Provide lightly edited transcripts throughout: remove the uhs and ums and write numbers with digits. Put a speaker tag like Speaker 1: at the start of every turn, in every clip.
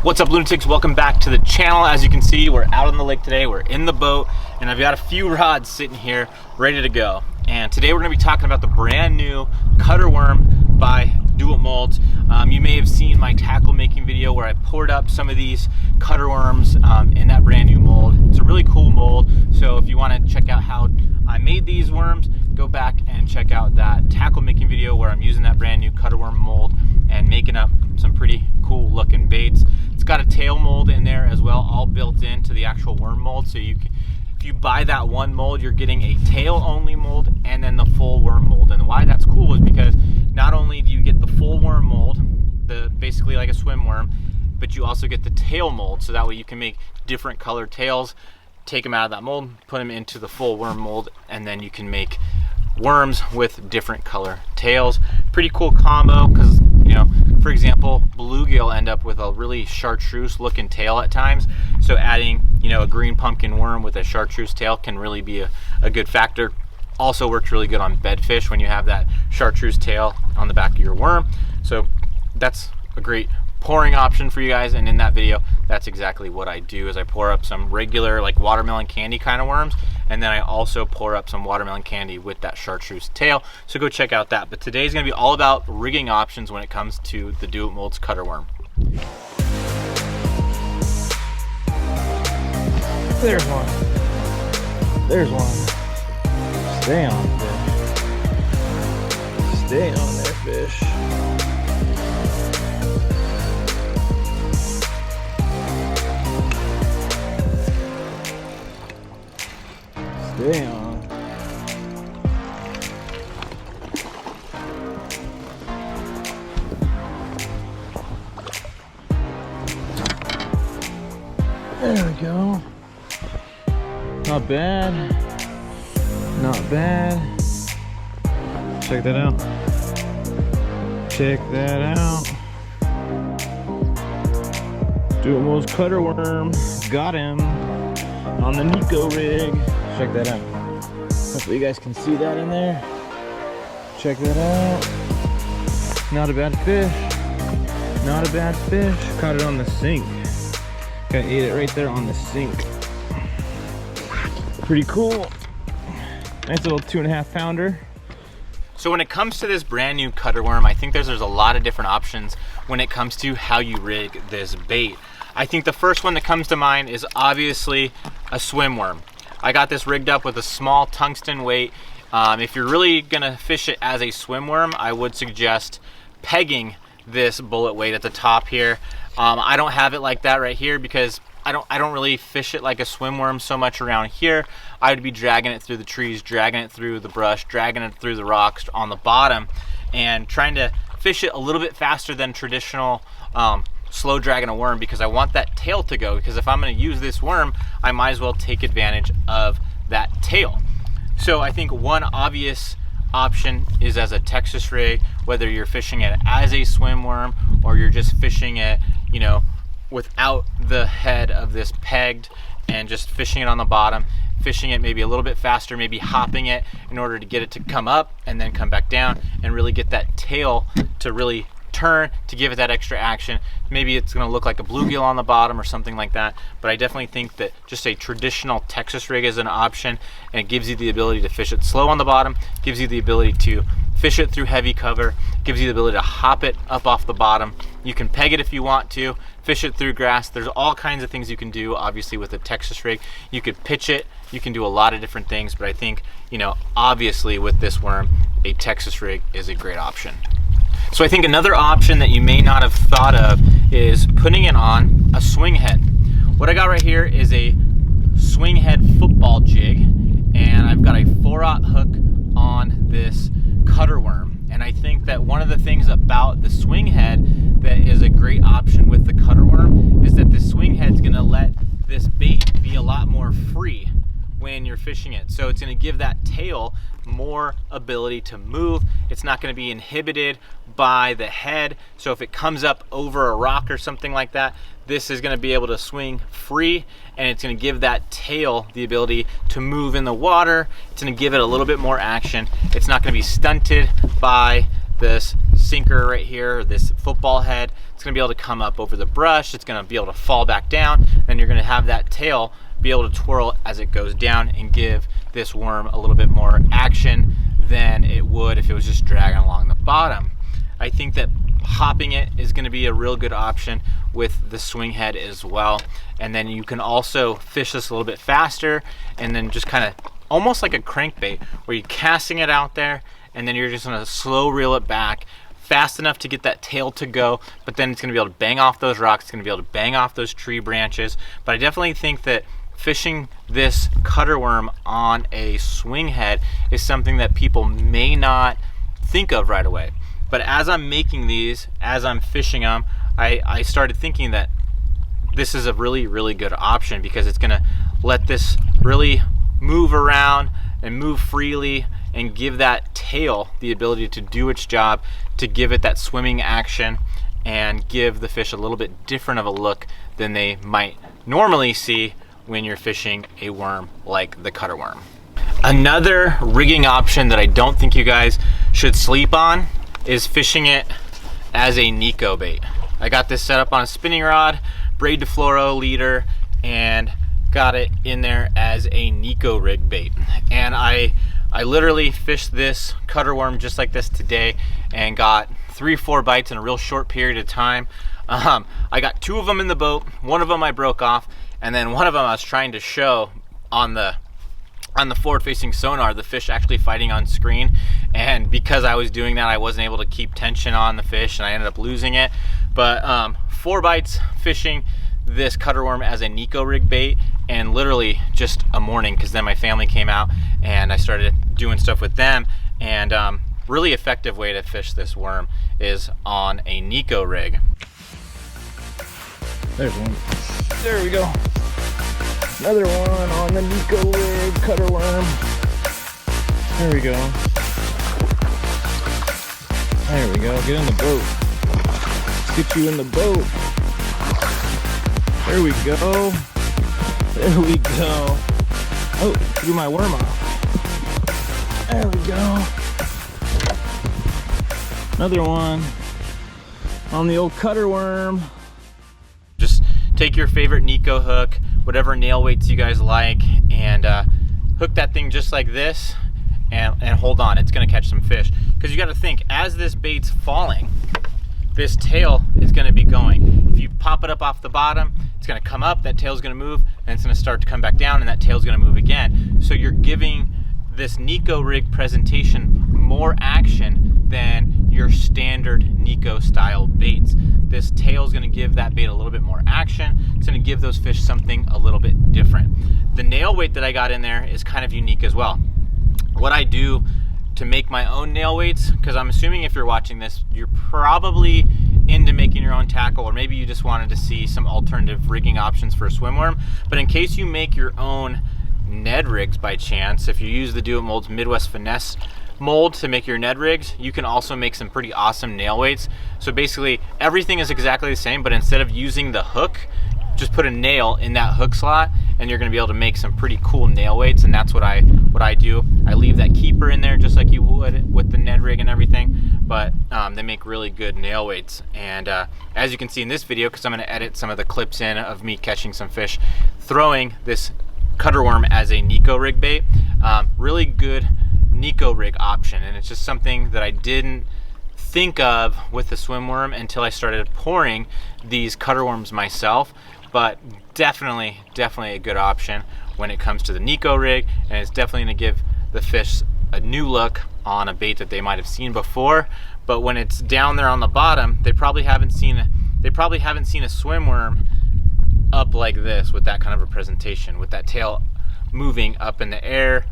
Speaker 1: What's up, lunatics? Welcome back to the channel. As you can see, we're out on the lake today. We're in the boat, and I've got a few rods sitting here ready to go. And today we're going to be talking about the brand new Kutter Worm by DoIt Molds. You may have seen my tackle making video where I poured up some of these Kutter Worms in that brand new mold. It's a really cool mold, so if you want to check out how I made these worms, go back and check out that tackle making video where I'm using that brand new Kutter Worm mold and making up some pretty cool looking baits. It's got a tail mold in there as well, all built into the actual worm mold. So if you buy that one mold, you're getting a tail only mold and then the full worm mold. And why that's cool is because not only do you get the full worm mold, basically like a swim worm, but you also get the tail mold. So that way you can make different colored tails, take them out of that mold, put them into the full worm mold, and then you can make worms with different color tails. Pretty cool combo because, you know, for example, bluegill end up with a really chartreuse looking tail at times. So adding, you know, a green pumpkin worm with a chartreuse tail can really be a good factor. Also works really good on bedfish when you have that chartreuse tail on the back of your worm. So that's a great pouring option for you guys, and in that video that's exactly what I do. Is I pour up some regular like watermelon candy kind of worms, and then I also pour up some watermelon candy with that chartreuse tail. So go check out that. But today's gonna be all about rigging options when it comes to the DoIt Molds Kutter Worm.
Speaker 2: There's one. There's one. Stay on, fish. Stay on there, fish. Stay on. There we go. Not bad. Not bad. Check that out. Check that out. DoIt Molds Kutter Worm. Got him on the Nico Rig. Check that out. Hopefully you guys can see that in there. Check that out. Not a bad fish. Not a bad fish. Caught it on the sink. Got ate it right there on the sink. Pretty cool. Nice little 2.5 pounder.
Speaker 1: So when it comes to this brand new Kutter Worm, I think there's a lot of different options when it comes to how you rig this bait. I think the first one that comes to mind is obviously a swim worm. I got this rigged up with a small tungsten weight. If you're really gonna fish it as a swim worm, I would suggest pegging this bullet weight at the top here. I don't have it like that right here because I don't really fish it like a swim worm so much around here. I would be dragging it through the trees, dragging it through the brush, dragging it through the rocks on the bottom, and trying to fish it a little bit faster than traditional slow dragging a worm, because I want that tail to go, because if I'm going to use this worm, I might as well take advantage of that tail. So I think one obvious option is as a Texas rig, whether you're fishing it as a swim worm or you're just fishing it, you know, without the head of this pegged and just fishing it on the bottom, fishing it maybe a little bit faster, maybe hopping it in order to get it to come up and then come back down and really get that tail to really turn, to give it that extra action. Maybe it's going to look like a bluegill on the bottom or something like that, but I definitely think that just a traditional Texas rig is an option, and it gives you the ability to fish it slow on the bottom, gives you the ability to fish it through heavy cover, gives you the ability to hop it up off the bottom. You can peg it if you want to, fish it through grass. There's all kinds of things you can do, obviously, with a Texas rig. You could pitch it, you can do a lot of different things, but I think, you know, obviously with this worm, a Texas rig is a great option. So I think another option that you may not have thought of is putting it on a swing head. What I got right here is a swing head football jig, and I've got a 4/0 hook on this Kutter Worm. And I think that one of the things about the swing head that is a great option with the Kutter Worm is that the swing head's gonna let this bait be a lot more free when you're fishing it. So it's gonna give that tail more ability to move. It's not going to be inhibited by the head. So if it comes up over a rock or something like that, this is going to be able to swing free, and it's going to give that tail the ability to move in the water. It's going to give it a little bit more action. It's not going to be stunted by this sinker right here, this football head, it's gonna be able to come up over the brush, it's gonna be able to fall back down, then you're gonna have that tail be able to twirl as it goes down and give this worm a little bit more action than it would if it was just dragging along the bottom. I think that hopping it is going to be a real good option with the swing head as well. And then you can also fish this a little bit faster and then just kind of almost like a crankbait where you're casting it out there and then you're just going to slow reel it back fast enough to get that tail to go, but then it's going to be able to bang off those rocks, it's going to be able to bang off those tree branches. But I definitely think that fishing this cutter worm on a swing head is something that people may not think of right away. But as I'm making these, as I'm fishing them, I started thinking that this is a really, really good option because it's gonna let this really move around and move freely and give that tail the ability to do its job, to give it that swimming action and give the fish a little bit different of a look than they might normally see when you're fishing a worm like the cutter worm. Another rigging option that I don't think you guys should sleep on is fishing it as a Neko bait. I got this set up on a spinning rod, braid to fluoro leader, and got it in there as a Nico Rig bait. And I literally fished this cutter worm just like this today and got 3-4 bites in a real short period of time. I got 2 of them in the boat, 1 of them I broke off, and then 1 of them I was trying to show on the forward-facing sonar, the fish actually fighting on screen. And because I was doing that, I wasn't able to keep tension on the fish and I ended up losing it. But 4 bites fishing this cutter worm as a Nico Rig bait, and literally just a morning, because then my family came out and I started doing stuff with them. And really effective way to fish this worm is on a Nico Rig.
Speaker 2: There's one. There we go. Another one on the Nico Rig cutter worm. There we go. There we go. Get in the boat. Let's get you in the boat. There we go. There we go. Oh, threw my worm off. There we go. Another one on the old cutter worm.
Speaker 1: Just take your favorite Neko hook, whatever nail weights you guys like, and hook that thing just like this and hold on. It's gonna catch some fish. Because you gotta think, as this bait's falling, this tail is gonna be going. If you pop it up off the bottom, it's gonna come up, that tail's gonna move, and it's gonna start to come back down, and that tail's gonna move again. So you're giving this Nico Rig presentation more action than your standard Neko style baits. This tail is going to give that bait a little bit more action. It's going to give those fish something a little bit different. The nail weight that I got in there is kind of unique as well. What I do to make my own nail weights, because I'm assuming if you're watching this, you're probably into making your own tackle, or maybe you just wanted to see some alternative rigging options for a swim worm. But in case you make your own Ned rigs by chance, if you use the DoIt Molds Midwest Finesse mold to make your Ned rigs, you can also make some pretty awesome nail weights. So basically everything is exactly the same, but instead of using the hook, just put a nail in that hook slot and you're going to be able to make some pretty cool nail weights. And that's what I do. I leave that keeper in there just like you would with the Ned rig and everything, but they make really good nail weights. And as you can see in this video, because I'm going to edit some of the clips in of me catching some fish throwing this cutter worm as a Neko Rig bait, really good Neko Rig option. And it's just something that I didn't think of with the swim worm until I started pouring these cutter worms myself. But definitely a good option when it comes to the Neko Rig, and it's definitely going to give the fish a new look on a bait that they might have seen before. But when it's down there on the bottom, they probably haven't seen a swim worm up like this with that kind of a presentation, with that tail moving up in the air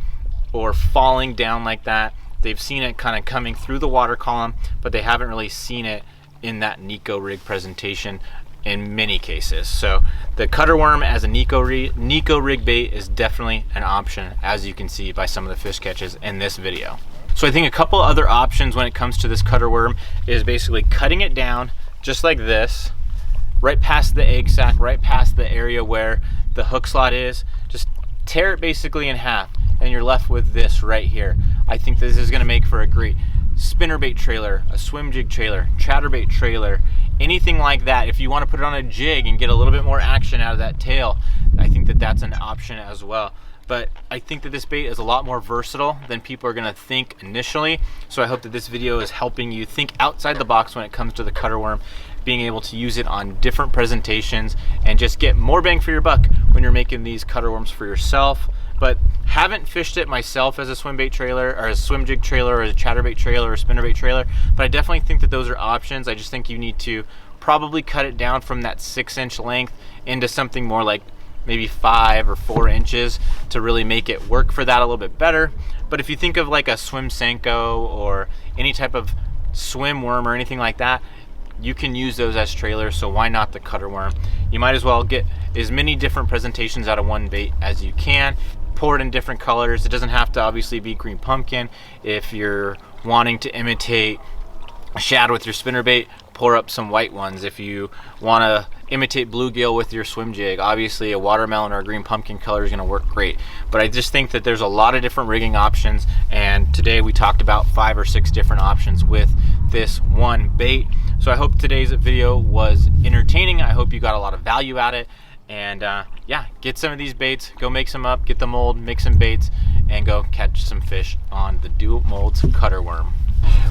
Speaker 1: or falling down like that. They've seen it kind of coming through the water column, but they haven't really seen it in that Neko Rig presentation in many cases. So the cutter worm as a Neko Rig bait is definitely an option, as you can see by some of the fish catches in this video. So I think a couple other options when it comes to this cutter worm is basically cutting it down just like this, right past the egg sac, right past the area where the hook slot is. Just tear it basically in half and you're left with this right here. I think this is going to make for a great spinnerbait trailer, a swim jig trailer, chatterbait trailer, anything like that. If you want to put it on a jig and get a little bit more action out of that tail, I think that that's an option as well. But I think that this bait is a lot more versatile than people are gonna think initially. So I hope that this video is helping you think outside the box when it comes to the cutter worm, being able to use it on different presentations and just get more bang for your buck when you're making these cutter worms for yourself. But haven't fished it myself as a swim bait trailer or a swim jig trailer or as a chatterbait trailer or a spinnerbait trailer, but I definitely think that those are options. I just think you need to probably cut it down from that 6-inch length into something more like maybe 5 or 4 inches to really make it work for that a little bit better. But if you think of like a swim Senko or any type of swim worm or anything like that, you can use those as trailers, so why not the cutter worm? You might as well get as many different presentations out of one bait as you can. Pour it in different colors. It doesn't have to obviously be green pumpkin. If you're wanting to imitate a shad with your spinnerbait, pour up some white ones. If you want to imitate bluegill with your swim jig, obviously a watermelon or a green pumpkin color is going to work great. But I just think that there's a lot of different rigging options, and today we talked about 5 or 6 different options with this one bait. So I hope today's video was entertaining. I hope you got a lot of value out of it. And yeah, get some of these baits, go make some up, get the mold, make some baits, and go catch some fish on the DoIt Molds Kutter Worm.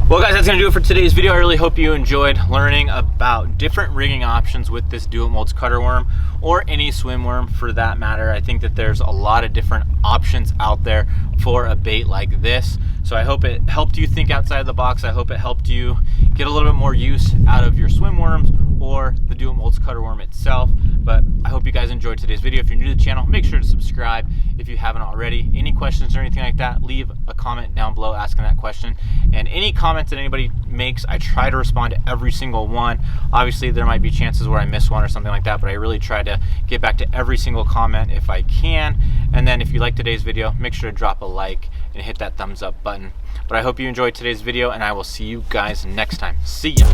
Speaker 1: Well guys, that's gonna do it for today's video. I really hope you enjoyed learning about different rigging options with this DoIt Molds Kutter Worm, or any swim worm for that matter. I think that there's a lot of different options out there for a bait like this. So I hope it helped you think outside the box. I hope it helped you get a little bit more use out of your swim worms or the DoIt Molds Kutter Worm itself. But I hope you guys enjoyed today's video. If you're new to the channel, make sure to subscribe if you haven't already. Any questions or anything like that, leave a comment down below asking that question. And any comments that anybody makes, I try to respond to every single one. Obviously, there might be chances where I miss one or something like that, but I really try to get back to every single comment if I can. And then if you like today's video, make sure to drop a like and hit that thumbs up button. But I hope you enjoyed today's video, and I will see you guys next time. See ya.